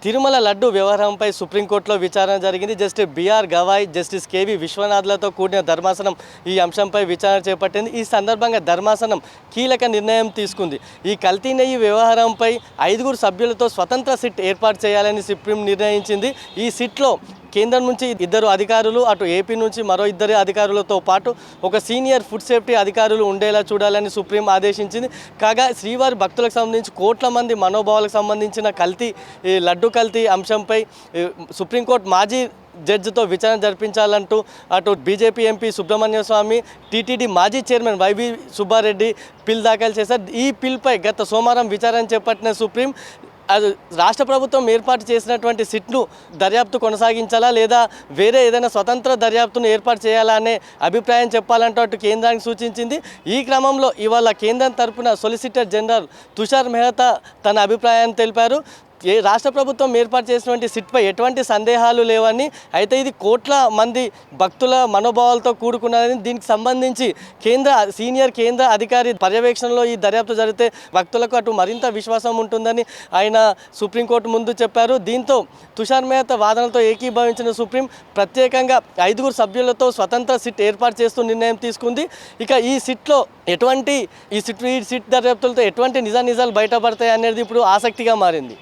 తిరుమల లడ్డు వ్యవహారంపై సుప్రీంకోర్టులో విచారణ జరిగింది. Justice B R Gavai, justice K V విశ్వనాథ్లతో కూడిన ధర్మాసనం ఈ అంశంపై విచారణ చేపట్టింది. ఈ సందర్భంగా ధర్మాసనం కీలక నిర్ణయం తీసుకుంది. ఈ కల్తీ నెయ్యి వ్యవహారంపై 5 సభ్యులతో స్వతంత్ర సిట్ ఏర్పాటు చేయాలని సుప్రీం నిర్ణయించింది. ఈ సిట్లో కేంద్రం నుంచి 2 అధికారులు, అటు ఏపీ నుంచి మరో 2 అధికారులతో పాటు ఒక సీనియర్ ఫుడ్ సేఫ్టీ అధికారులు ఉండేలా చూడాలని సుప్రీం ఆదేశించింది. కాగా శ్రీవారి భక్తులకు సంబంధించి కోట్ల మంది మనోభావాలకు సంబంధించిన లడ్డు కల్తీ అంశంపై సుప్రీంకోర్టు మాజీ జడ్జితో విచారణ జరిపించాలంటూ అటు బీజేపీ ఎంపీ సుబ్రహ్మణ్య స్వామి, టీటీడీ మాజీ చైర్మన్ వైవి సుబ్బారెడ్డి పిల్ దాఖలు చేశారు. ఈ పిల్పై గత సోమవారం విచారణ చేపట్టిన సుప్రీం రాష్ట్ర ప్రభుత్వం ఏర్పాటు చేసినటువంటి సిట్ను దర్యాప్తు కొనసాగించాలా లేదా వేరే ఏదైనా స్వతంత్ర దర్యాప్తును ఏర్పాటు చేయాలా అనే అభిప్రాయం చెప్పాలంటూ అటు కేంద్రానికి సూచించింది. ఈ క్రమంలో ఇవాళ కేంద్రం తరపున సొలిసిటర్ జనరల్ తుషార్ మెహతా తన అభిప్రాయాన్ని తెలిపారు. రాష్ట్ర ప్రభుత్వం ఏర్పాటు చేసినటువంటి సిట్పై ఎటువంటి సందేహాలు లేవని, అయితే ఇది కోట్ల మంది భక్తుల మనోభావాలతో కూడుకున్నదని, దీనికి సంబంధించి సీనియర్ కేంద్ర అధికారి పర్యవేక్షణలో ఈ దర్యాప్తు జరిగితే భక్తులకు అటు మరింత విశ్వాసం ఉంటుందని ఆయన సుప్రీంకోర్టు ముందు చెప్పారు. దీంతో తుషార్ మెహతా వాదనలతో ఏకీభవించిన సుప్రీం ప్రత్యేకంగా 5 సభ్యులతో స్వతంత్ర సిట్ ఏర్పాటు చేస్తూ నిర్ణయం తీసుకుంది. ఇక ఈ సిట్ దర్యాప్తులతో ఎటువంటి నిజాలు బయటపడతాయి అనేది ఇప్పుడు ఆసక్తిగా మారింది.